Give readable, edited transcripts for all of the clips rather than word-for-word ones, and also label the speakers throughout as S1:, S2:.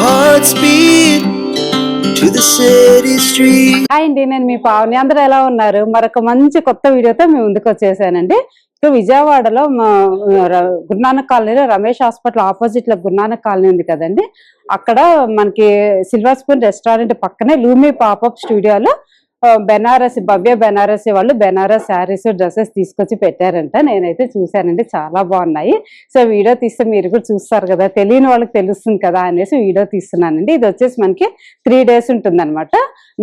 S1: hearts beat to the city street.
S2: Hi అండి, నేను మీ పావని. అందరూ ఎలా ఉన్నారు? మరొక మంచి కొత్త వీడియోతో మీ ముందుకు వచ్చేసానండి. సో విజయవాడలో గురునానక్ కాలనీలో రమేష్ హాస్పిటల్ ఆపోజిట్ లో గురునానక్ కాలనీ ఉంది కదండి. అక్కడ మనకి సిల్వర్ స్పూన్ రెస్టారెంట్ పక్కనే లూమి పాపప్ స్టూడియోలో బెనారసి భవ్య బెనారసి వాళ్ళు బెనారస్ శారీస్ డ్రెస్సెస్ తీసుకొచ్చి పెట్టారంట. నేనైతే చూశానండి, చాలా బాగున్నాయి. సో వీడియో తీస్తే మీరు కూడా చూస్తారు కదా, తెలియని వాళ్ళకి తెలుస్తుంది కదా అనేసి వీడియో తీస్తున్నానండి. ఇది వచ్చేసి మనకి 3 days ఉంటుంది అనమాట.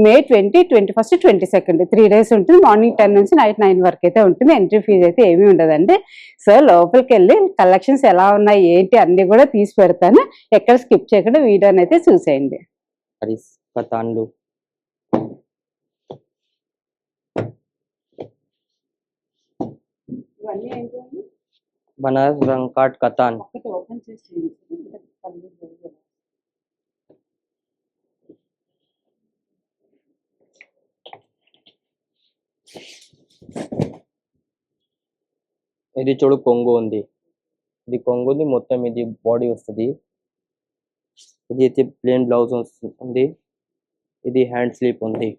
S2: May 20, 21, 22 3 days ఉంటుంది. మార్నింగ్ 10 నుంచి నైట్ 9 వరకు అయితే ఉంటుంది. ఎంట్రీ ఫీజు అయితే ఏమీ ఉండదండి. సో లోపలికి వెళ్ళి కలెక్షన్స్ ఎలా ఉన్నాయి ఏంటి అన్ని కూడా తీసి పెడతాను. ఎక్కడ స్కిప్ చేయకుండా వీడియోని అయితే చూసేయండి.
S3: बनारस रंगकाट कतान ఇది చూడు కొంగు ఉంది. ఇది కొంగుది మొత్తం ఇది బాడీ వస్తుంది. ఇది అయితే ప్లేన్ బ్లౌజ్ ఉంది. ఇది హ్యాండ్ స్లీప్ ఉంది.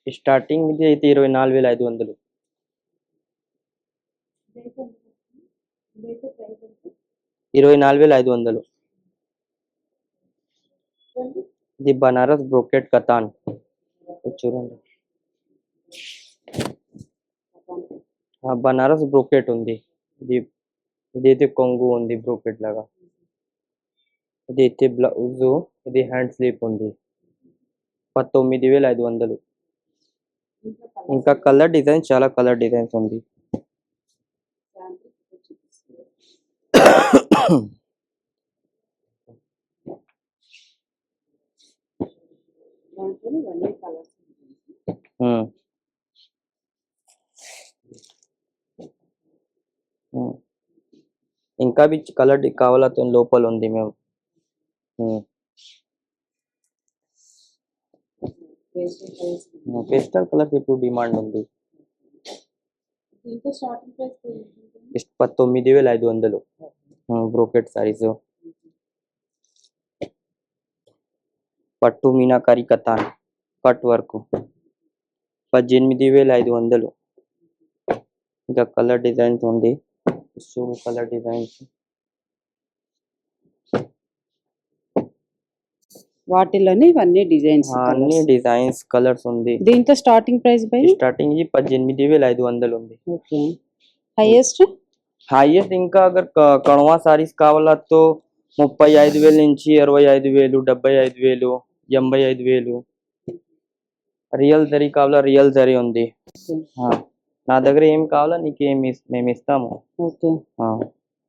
S3: స్టార్టింగ్ ఇది అయితే 24,500. ఇది బనారస్ బ్రోకెట్ కతాన్ చూడండి. బనారస్ బ్రోకెట్ ఉంది. ఇదైతే కొంగు ఉంది బ్రోకెట్ లాగా. ఇదైతే బ్లౌజ్, ఇది హ్యాండ్ స్లీప్ ఉంది. 19,500. ఇంకా కలర్ డిజైన్, చాలా కలర్ డిజైన్స్ ఉంది. ఇంకా బి కలర్ కావాలతో లోపల ఉంది. మేము పేస్టల్ కలర్ ఇప్పుడు డిమాండ్ ఉంది. 19,500 బ్రోకెట్ సారీస్. పట్టు మీనాకారి కతాన్ కట్ వర్క్ 18,500. ఇంకా కలర్ డిజైన్స్ ఉంది. కలర్ డిజైన్స్
S2: వాటిలోని ఇవన్నీ డిజైన్స్,
S3: అన్ని డిజైన్స్ కలర్స్ ఉంది.
S2: దీంట్లో స్టార్టింగ్ ప్రైస్ బై
S3: స్టార్టింగ్ 18,500 ఉంది.
S2: ఓకే. హైయెస్ట్
S3: ఇంకా అగర్ కణవా సారీస్ కావాలా తో 35,000 నుంచి 65,000, 75,000, 85,000. రియల్ జరీ కావాలా, రియల్ జరీ ఉంది. నా దగ్గర ఏం కావాలా నీకు మేము ఇస్తాము.
S2: ఓకే.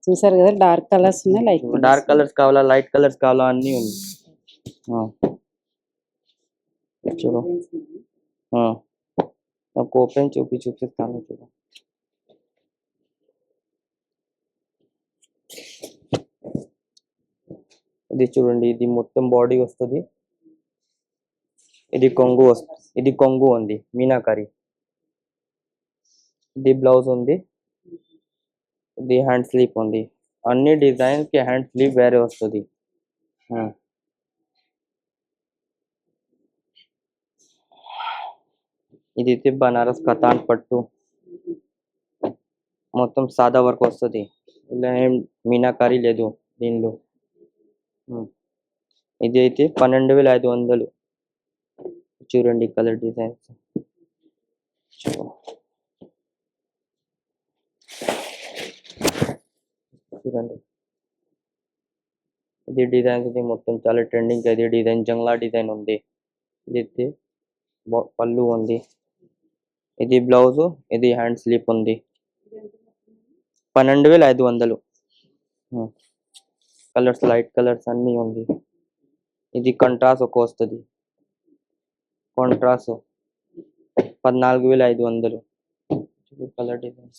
S2: చూసారు కదా, డార్క్ కలర్స్ ఉన్నాయి, లైట్
S3: డార్క్ కలర్స్ కావాలా, లైట్ కలర్స్ కావాలా, అన్ని ఉంది. చూడు నాకు ఓపెన్ చూపిస్తాను. చూడు ఇది చూడండి, ఇది మొత్తం బాడీ వస్తుంది. ఇది కొంగు ఉంది మీనాకారి. ఇది బ్లౌజ్ ఉంది. ఇది హ్యాండ్ స్లీప్ ఉంది. అన్ని డిజైన్స్ కి హ్యాండ్ స్లీప్ వేరే వస్తుంది. ఇది బనారస్ కతాన్ పట్టు మొత్తం సాదా వర్క్ వస్తుంది. ఇలా ఏం మీనాకారి లేదు దీనిలో. ఇది అయితే 12,500. చూడండి కలర్ డిజైన్స్. చూడండి ఇది డిజైన్స్, ఇది మొత్తం చాలా ట్రెండింగ్. ఇది డిజైన్ జంగ్లా డిజైన్ ఉంది. ఇది పళ్ళు ఉంది. ఇది బ్లౌజ్, ఇది హ్యాండ్ స్లీప్ ఉంది. 12,500. కలర్స్ లైట్ కలర్స్ అన్ని ఉంది. ఇది కంట్రాస్ట్ ఒక వస్తుంది. కాంట్రాస్ట్ 14,500. Colour design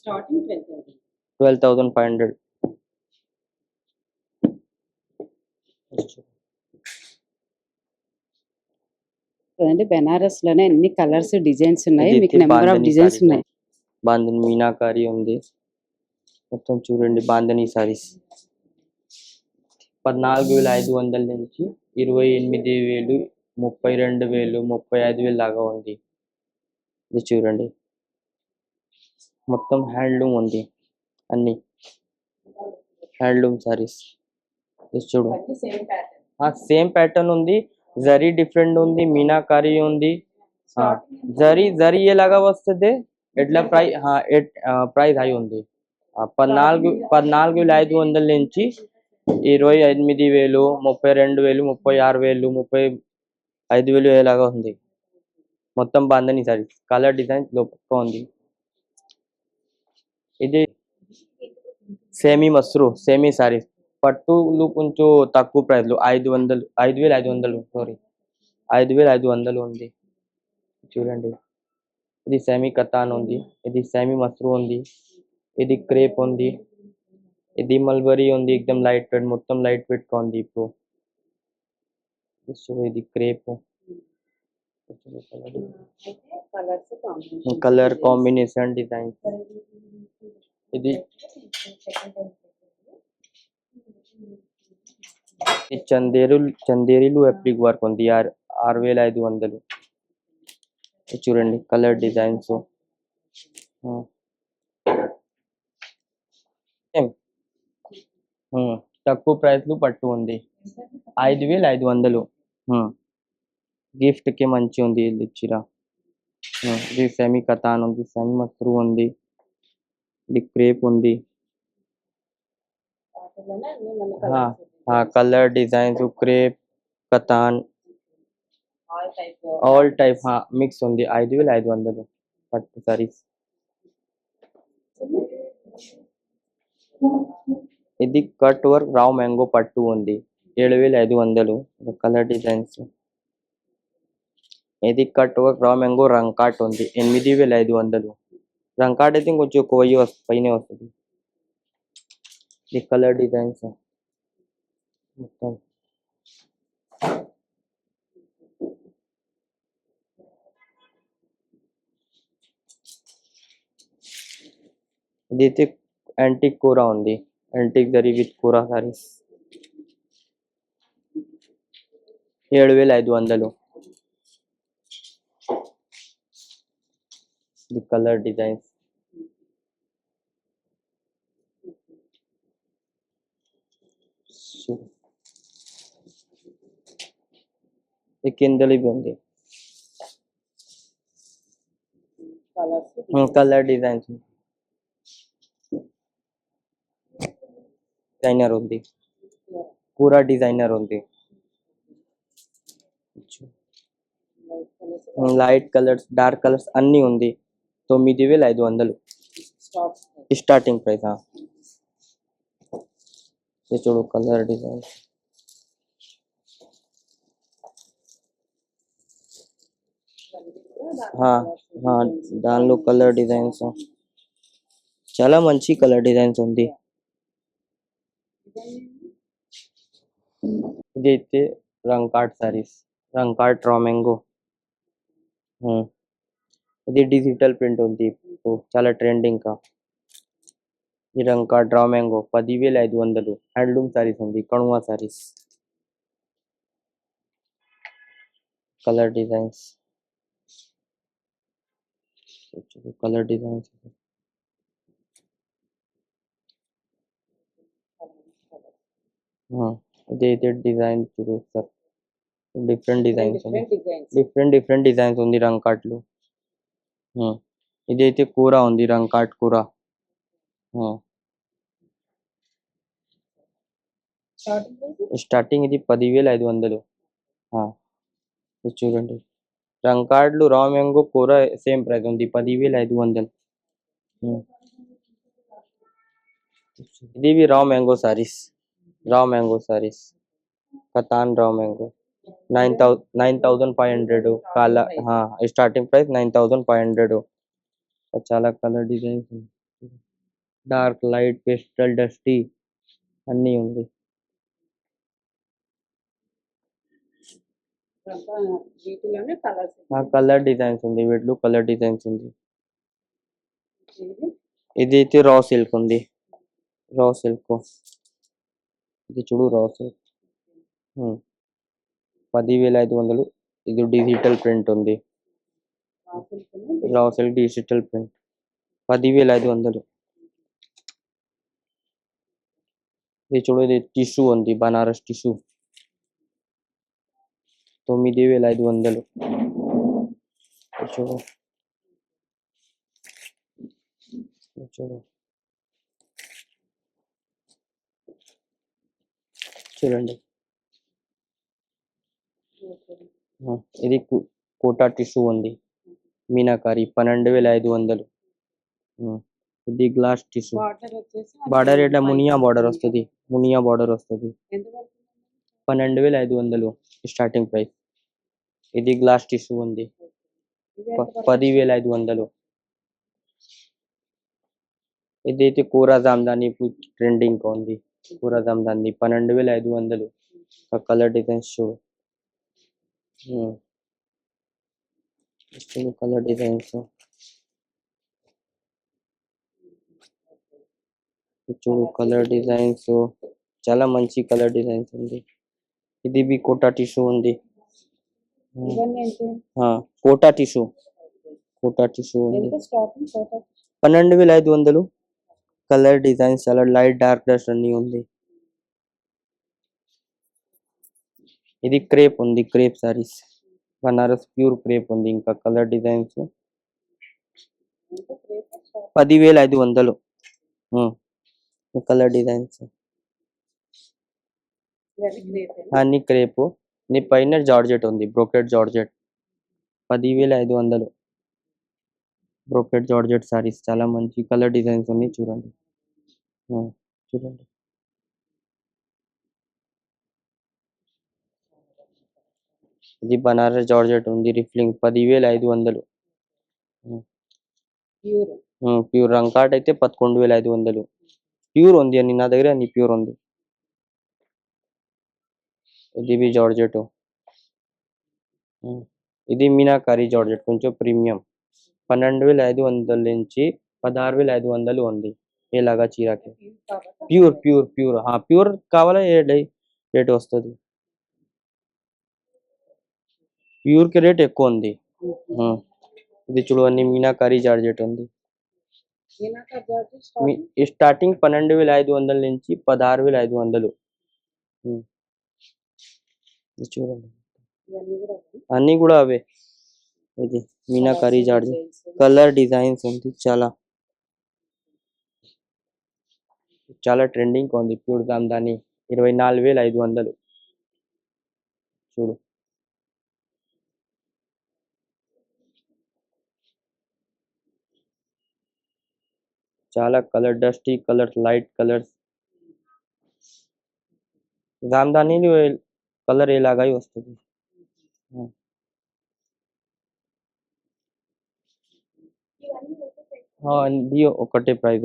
S3: 12,500.
S2: కదండి, బెనారస్ లోనే అన్ని కలర్స్ డిజైన్స్ ఉన్నాయి. మీకు నెంబర్ ఆఫ్ డిజైన్స్ ఉన్నాయి.
S3: బాంధని మీనాకారి ఉంది మొత్తం. చూడండి బాంధని సారీస్ 14,500 నుంచి 28,000, 32,000, 35,000 దాకా ఉంది. ఇది చూడండి, మొత్తం హ్యాండ్లూమ్ ఉంది, అన్ని హ్యాండ్లూమ్ సారీస్. ఇది చూడు, సేమ్ ప్యాటర్న్ ఉంది, జరీ డిఫరెంట్ ఉంది, మీనాకారి ఉంది. జరీ జరీ ఎలాగా వస్తుంది, ఎట్లా ప్రైస్ హై ఉంది. 14,500 నుంచి 28,000, 32,000, 36,000, 35,000 ఎలాగా ఉంది. మొత్తం బాందని సారీ, కలర్ డిజైన్ లోపల ఉంది. ఇది సేమీ మస్రు, సేమీ సారీ, పట్టులు కొంచెం తక్కువ ప్రైస్లో 5,500 సారీ 5,500 ఉంది. చూడండి, ఇది సెమీ కతాన్ ఉంది, ఇది సెమీ మస్రు ఉంది, ఇది క్రేప్ ఉంది, ఇది మల్బరీ ఉంది, ఎక్దమ్ లైట్ వెయిట్, మొత్తం లైట్ వెయిట్ గా ఉంది. ఇప్పుడు ఇది క్రేప్, కలర్ కాంబినేషన్ డిజైన్. ఇది చందేరీలు అప్లిక్ వర్క్ ఉంది, 6,500. చూడండి కలర్ డిజైన్స్, తక్కువ ప్రైస్ లో పట్టు ఉంది, 5,500. గిఫ్ట్ కి మంచి ఉంది. ఇది చీర, ఇది సెమీ కతాన్ ఉంది, సెమీ మస్రు ఉంది, ఇది క్రేప్ ఉంది. Colour designs, crepe, katan, all type mix ఉంది. 5,500 పట్టు సారీస్. ఇది కట్ వర్క్ రావ్ మ్యాంగో పట్టు ఉంది, 7,500. Colour designs. ఇది కట్ వర్క్ రావ్ మ్యాంగో రంకాట్ ఉంది, 8,500. రంకాట్ అయితే కొంచెం పైన వస్తుంది. ఈ కలర్ డిజైన్స్ మొత్తం. ఇదైతే యాంటిక్ కూర ఉంది, యాంటిక్ జరీ విత్ కూర సారీస్, 7,500. The colour designs. ఈ కిందలి ఉంది, కలర్ డిజైన్స్. డిజైనర్ ఉంది, పూరా డిజైనర్ ఉంది. లైట్ కలర్స్, డార్క్ కలర్స్ అన్ని ఉంది. 9,500 స్టార్టింగ్ ప్రైస్. చూడు కలర్ డిజైన్. దానిలో కలర్ డిజైన్స్ చాలా మంచి కలర్ డిజైన్స్ ఉంది. ఇదైతే రంకాట్ సారీస్, రంకాట్ రా మ్యాంగో. ఇది డిజిటల్ ప్రింట్ ఉంది, చాలా ట్రెండింగ్ కా. ఈ రంకాట్ రా మ్యాంగో 10,500. హ్యాండ్లూమ్ సారీస్ ఉంది, కణువా sarees. Colour designs, colour designs. ఇదైతే డిజైన్ చూడు sir, different designs, different designs ఉంది రంకాట్లు. ఇదైతే కూర ఉంది, రంకాట్ కూర. స్టార్టింగ్ ఇది 10,500. ఇది చూడండి, రంకాట్లు రా మ్యాంగో కూర సేమ్ ప్రైస్ ఉంది, 10,500. ఇది raw mango saris, raw mango saris, katan raw mango 9,500. Starting price 9,500. చాలా colour designs, dark, light, pastel, dusty అన్ని ఉంది. కలర్ డిజైన్స్ ఉంది, వీటిలో కలర్ డిజైన్స్ ఉంది. ఇది అయితే రా సిల్క్ ఉంది, రా సిల్క్ ఇది చూడు రా సిల్క్ 10,500. ఇది డిజిటల్ ప్రింట్ ఉంది. Raw silk digital print 10,500. ఇది చూడు ఇది టిష్యూ ఉంది బనారస్ టిష్యూ 9,500. ఇది చూడు ఇది చూడు చూడండి ఇది కోటా టిష్యూ ఉంది మీనాకారి 12,500. ఇది గ్లాస్ టిష్యూ బార్డర్ ఇట్లా మునియా బార్డర్ వస్తుంది 12,500 స్టార్టింగ్ ప్రైస్. ఇది గ్లాస్ టిష్యూ ఉంది 10,500. ఇదైతే కూర జామ్దాని ట్రెండింగ్ గా ఉంది కూర జామ్దాని 12,500. కలర్ డిజైన్స్ చూడు కలర్ డిజైన్స్ చూడు కలర్ డిజైన్స్ చాలా మంచి కలర్ డిజైన్స్ ఉంది. ఇది బి కోటా టిష్యూ ఉంది కోటా టిష్యూ ఉంది 12,500. కలర్ డిజైన్స్ చాలా లైట్ డార్క్ డ్రెస్ అన్ని ఉంది. ఇది క్రేప్ ఉంది crepe saris Banaras pure crepe ఉంది. ఇంకా కలర్ డిజైన్స్ 10,500. కలర్ డిజైన్స్ అన్ని క్రేప్ నీ పైన జార్జెట్ ఉంది brocade georgette 10,500. Brocade georgette saris చాలా మంచి కలర్ డిజైన్స్ ఉన్నాయి చూడండి చూడండి ఇది బనారస్ జార్జెట్ ఉంది రిఫ్లింగ్ 10,500. ప్యూర్ రంకాట్ అయితే 11,500. ప్యూర్ ఉంది అని నా దగ్గర అన్ని ప్యూర్ ఉంది. ఇది బి జార్జెట్ ఇది మీనాకారి జార్జెట్ కొంచెం ప్రీమియం 12,500 నుంచి 16,500 ఉంది. ఇలాగా చీరకి ప్యూర్ ప్యూర్ ప్యూర్ ప్యూర్ కావాలా ఏ రేట్ వస్తుంది. ప్యూర్ కి రేట్ ఎక్కువ ఉంది. ఇది చూడు అన్ని మీనాకారి జార్జెట్ ఉంది స్టార్టింగ్ 12,500 నుంచి 16,500. చూడండి అన్ని కూడా అవే. ఇది మీనాకారి జార్జెట్ కలర్ డిజైన్స్ ఉంది చాలా చాలా ట్రెండింగ్ ఉంది. ప్యూర్ జామ్దాని 24,500. చూడు చాలా colour dusty colours light colours Jamdani colour ఇలాగా వస్తుంది. ఇది ఒకటే ప్రైస్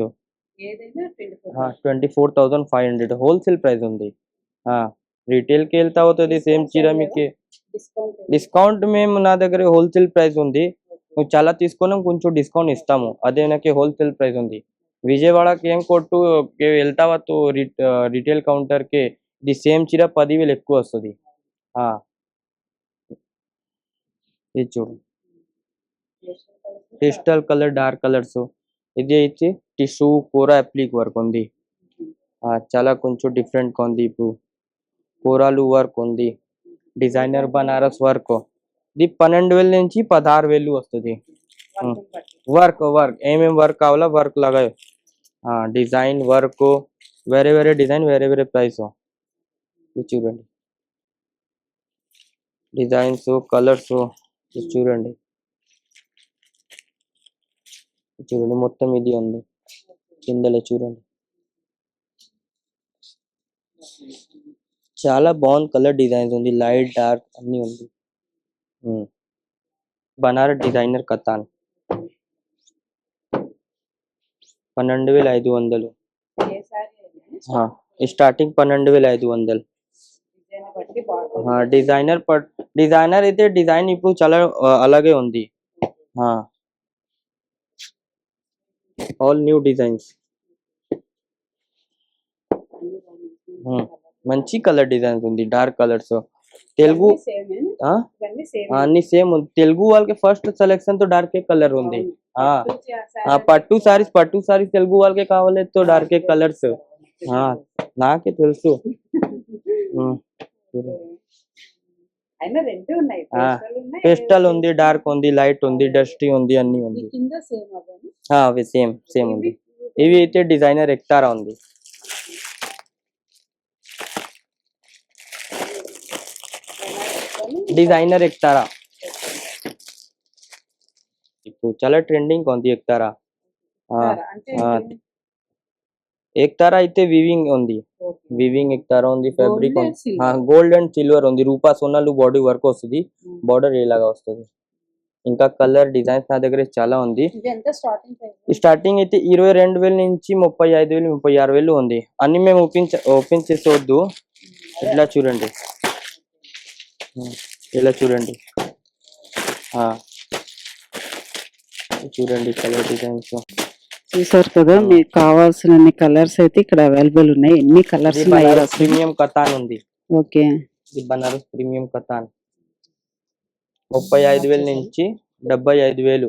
S3: 24,500 హోల్సేల్ ప్రైస్ ఉంది. రీటైల్ కి వెళ్తా అవుతుంది సేమ్ చీర మీకు డిస్కౌంట్ మేము నా దగ్గర హోల్సేల్ ప్రైస్ ఉంది. నువ్వు చాలా తీసుకున్నాం కొంచెం డిస్కౌంట్ ఇస్తాము. అదే నాకు హోల్సేల్ ప్రైస్ ఉంది. విజయవాడకి ఏం కొట్టు వెళ్తావా రిటైల్ కౌంటర్ కి ఇది సేమ్ చీర 10,000 ఎక్కువ వస్తుంది. ఇది చూడు పేస్టల్ కలర్ డార్క్ కలర్స్ ఇది అయితే టిష్యూ కూర అప్లిక్ వర్క్ ఉంది చాలా కొంచెం డిఫరెంట్ గా ఉంది. ఇప్పుడు కూరలు వర్క్ ఉంది డిజైనర్ బనారస్ వర్క్ ఇది 12,000 నుంచి 16,000 వస్తుంది. వర్క్ ఏమేం వర్క్ కావాలా వర్క్ లాగా డిజైన్ వర్క్ వేరే వేరే డిజైన్ వేరే వేరే ప్రైస్. చూడండి డిజైన్స్ కలర్స్ చూడండి చూడండి మొత్తం ఇది ఉంది కిందలో చూడండి చాలా బాగుంది కలర్ డిజైన్స్ ఉంది లైట్ డార్క్ అన్ని ఉంది. Banaras designer katan 12,500. Starting 12,500. Designer అయితే డిజైన్ ఇప్పుడు చాలా అలాగే ఉంది. ఆల్ న్యూ డిజైన్స్ మంచి కలర్ డిజైన్స్ ఉంది డార్క్ కలర్స్ తెలుగు ఆ అన్ని సేమ్ ఉంది తెలుగు వాళ్ళకి ఫస్ట్ సెలెక్షన్ తో డార్క్ కలర్ ఉంది పట్టు సారీస్ తెలుగు వాళ్ళకి కావాలి తో డార్క్ కలర్స్ నాకే తెలుసు పేస్టల్ ఉంది డార్క్ ఉంది లైట్ ఉంది డస్టీ ఉంది అన్ని ఉంది అవి సేమ్ ఉంది ఇవి అయితే డిజైనర్ ఎక్తారా ఉంది డిజైనర్ ఎక్తారా ఇప్పుడు చాలా ట్రెండింగ్ ఉంది ఎక్తారా ఎక్తారా అయితే వివింగ్ ఉంది వివింగ్ ఎక్తారా ఉంది ఫ్యాబ్రిక్ గోల్డ్ అండ్ సిల్వర్ ఉంది రూపా సోనాలు బాడీ వర్క్ వస్తుంది బార్డర్ ఇలాగా వస్తుంది ఇంకా కలర్ డిజైన్స్ నా దగ్గర చాలా ఉంది స్టార్టింగ్ అయితే 22,000 నుంచి 35,000 36,000 ఉంది అన్ని మేము ఓపెన్ చేసొద్దు ఇట్లా చూడండి ఇలా చూడండి చూడండి కలర్ డిజైన్స్
S2: చూసారు కదా మీకు కావాల్సిన కలర్స్ అయితే ఇక్కడ అవైలబుల్ ఉన్నాయి ఎన్ని కలర్స్
S3: ప్రీమియం కతాన్ ఉంది
S2: ఓకే
S3: ఇది బనారస్ ప్రీమియం కతాన్ 35,000 నుంచి 75,000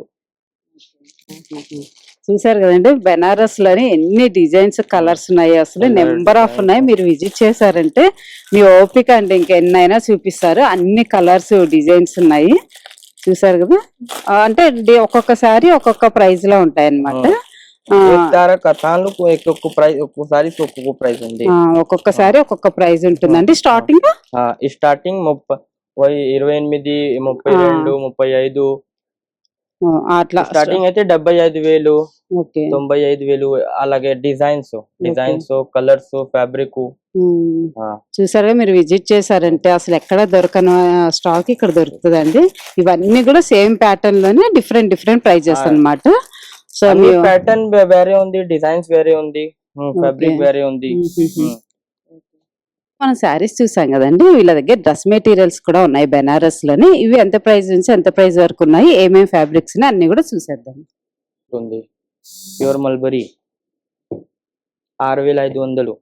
S2: చూసారు కదండి బెనారస్ లోని ఎన్ని డిజైన్స్ కలర్స్ ఉన్నాయి అసలు నెంబర్ ఆఫ్ ఉన్నాయి మీరు విజిట్ చేశారంటే మీ ఓపిక అంటే ఇంకెన్నైనా చూపిస్తారు అన్ని కలర్స్ డిజైన్స్ ఉన్నాయి చూసారు కదా అంటే ఒక్కొక్క సారీ ఒక్కొక్క ప్రైస్ లో ఉంటాయి అన్నమాట ఒక్కొక్కసారి ఒక్కొక్క ప్రైస్ ఉంటుందండి స్టార్టింగ్
S3: 28 32 35
S2: అట్లా
S3: స్టార్టింగ్ అయితే 75,000 95,000 అలాగే డిజైన్స్ కలర్స్ ఫ్యాబ్రిక్
S2: చూసారుగా మీరు విజిట్ చేశారంటే అసలు ఎక్కడ దొరకని స్టాక్ ఇక్కడ దొరుకుతుందండి ఇవన్నీ కూడా సేమ్ ప్యాటర్న్ లోనే డిఫరెంట్ ప్రైజెస్ అన్నమాట సో
S3: ప్యాటర్న్ వేరే ఉంది డిజైన్స్ వేరే ఉంది ఫ్యాబ్రిక్ వేరే ఉంది
S2: మనం శారీస్ చూసాం కదండి వీళ్ళ దగ్గర డ్రెస్ మెటీరియల్స్ కూడా ఉన్నాయి బెనారస్ లోని ఇవి ఎంత ప్రైస్ నుంచి ఎంత ప్రైస్ వరకు ఉన్నాయి ఏమేమి ఫ్యాబ్రిక్స్ అన్ని కూడా చూసేద్దాం
S3: ప్యూర్ మల్బరీ 6,500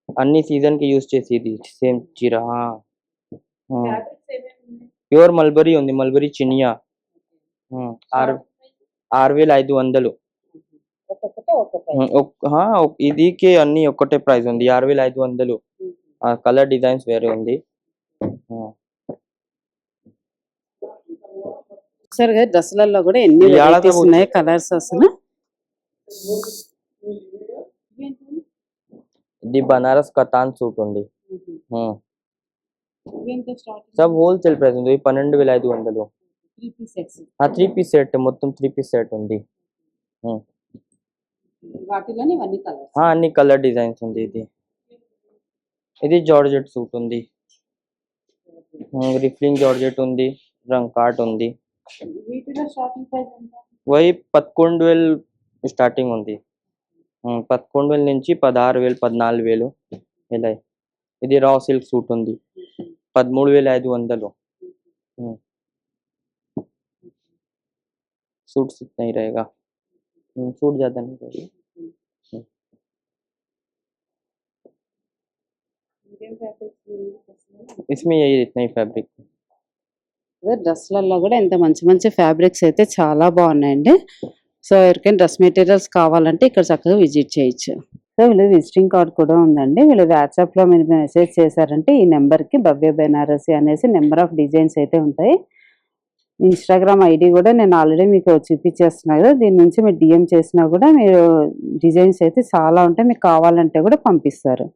S3: అన్ని సీజన్ కి యూజ్ చేసేది సేమ్ చీర ప్యూర్ మల్బరీ ఉంది మల్బరీ చినియా 6,500 ఇదికి అన్ని ఒక్కటే ప్రైస్ ఉంది 6,500 కలర్ డిజైన్స్ వేరే ఉంది
S2: సరే డ్రెస్లలో కూడా ఎన్ని వెరైటీస్ ఉన్నాయి కలర్స్ అసలు
S3: ఇది బనారస్ కతాన్ సూట్ ఉంది सब హోల్సేల్ ప్రైస్ ఉంది 12,500 3 పీస్ సెట్ మొత్తం 3 పీస్ సెట్ ఉంది అన్ని కలర్ డిజైన్స్ ఉంది ఇది జార్జెట్ సూట్ ఉంది రిఫ్లింగ్ జార్జెట్ ఉంది రంగ్ కార్ట్ ఉంది వై 11,000 స్టార్టింగ్ ఉంది 11,000 నుంచి 16,000 14,000 ఇలా ఇది రా సిల్క్ సూట్ ఉంది 13,500 सूट इतना ही रहेगा सूट ज्यादा नहीं रहेगा इसमें यही इतना ही फैब्रिक
S2: డ్రెస్లలో కూడా ఎంత మంచి మంచి ఫ్యాబ్రిక్స్ అయితే చాలా బాగున్నాయండి సో ఎవరికైనా డ్రెస్ మెటీరియల్స్ కావాలంటే ఇక్కడ చక్కగా విజిట్ చేయొచ్చు సో వీళ్ళది విజిటింగ్ కార్డ్ కూడా ఉందండి వీళ్ళు వాట్సాప్ లో మీరు మెసేజ్ చేశారంటే ఈ నెంబర్ కి భవ్య బెనారసి అనేసి నెంబర్ ఆఫ్ డిజైన్స్ అయితే ఉంటాయి ఇన్స్టాగ్రామ్ ఐడి కూడా నేను ఆల్రెడీ మీకు చూపించేస్తున్నాను కదా దీని నుంచి మీరు డిఎం చేసినా కూడా మీరు డిజైన్స్ అయితే చాలా ఉంటాయి మీకు కావాలంటే కూడా పంపిస్తారు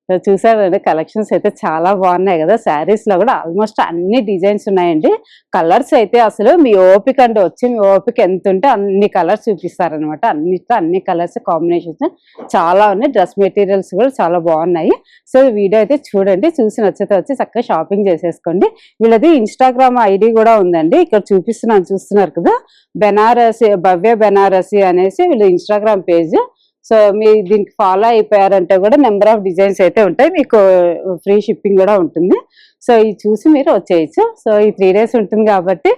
S2: సో చూసారండి కలెక్షన్స్ అయితే చాలా బాగున్నాయి కదా శారీస్ లో కూడా ఆల్మోస్ట్ అన్ని డిజైన్స్ ఉన్నాయండి కలర్స్ అయితే అసలు మీ ఓపిక అంటే వచ్చి మీ ఓపిక ఎంత ఉంటే అన్ని కలర్స్ చూపిస్తారనమాట అన్నిట్లో అన్ని కలర్స్ కాంబినేషన్స్ చాలా ఉన్నాయి డ్రెస్ మెటీరియల్స్ కూడా చాలా బాగున్నాయి సో వీడియో అయితే చూడండి చూసి నచ్చితే వచ్చి చక్కగా షాపింగ్ చేసేసుకోండి వీళ్ళది ఇన్స్టాగ్రామ్ ఐడి కూడా ఉందండి ఇక్కడ చూస్తున్నారు కదా బెనారసి భవ్య బెనారసి అనేసి వీళ్ళ ఇన్స్టాగ్రామ్ పేజ్ సో మీ దీనికి ఫాలో అయిపోయారంటే కూడా నెంబర్ ఆఫ్ డిజైన్స్ అయితే ఉంటాయి మీకు ఫ్రీ షిప్పింగ్ కూడా ఉంటుంది సో ఇది చూసి మీరు వచ్చేయచ్చు సో ఈ 3 days ఉంటుంది కాబట్టి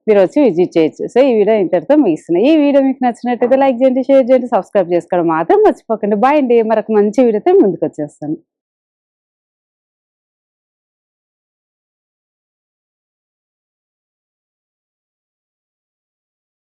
S2: మీరు వచ్చి విజిట్ చేయొచ్చు. సో ఈ వీడియో ఇంతటితో ముగిస్తున్నాయి. ఈ వీడియో మీకు నచ్చినట్టయితే లైక్ చేయండి, షేర్ చేయండి, సబ్స్క్రైబ్ చేసుకోవడం మాత్రం మర్చిపోకండి. బాయ్ అండి. మరొక మంచి వీడియోతో ముందుకు వచ్చేస్తాను.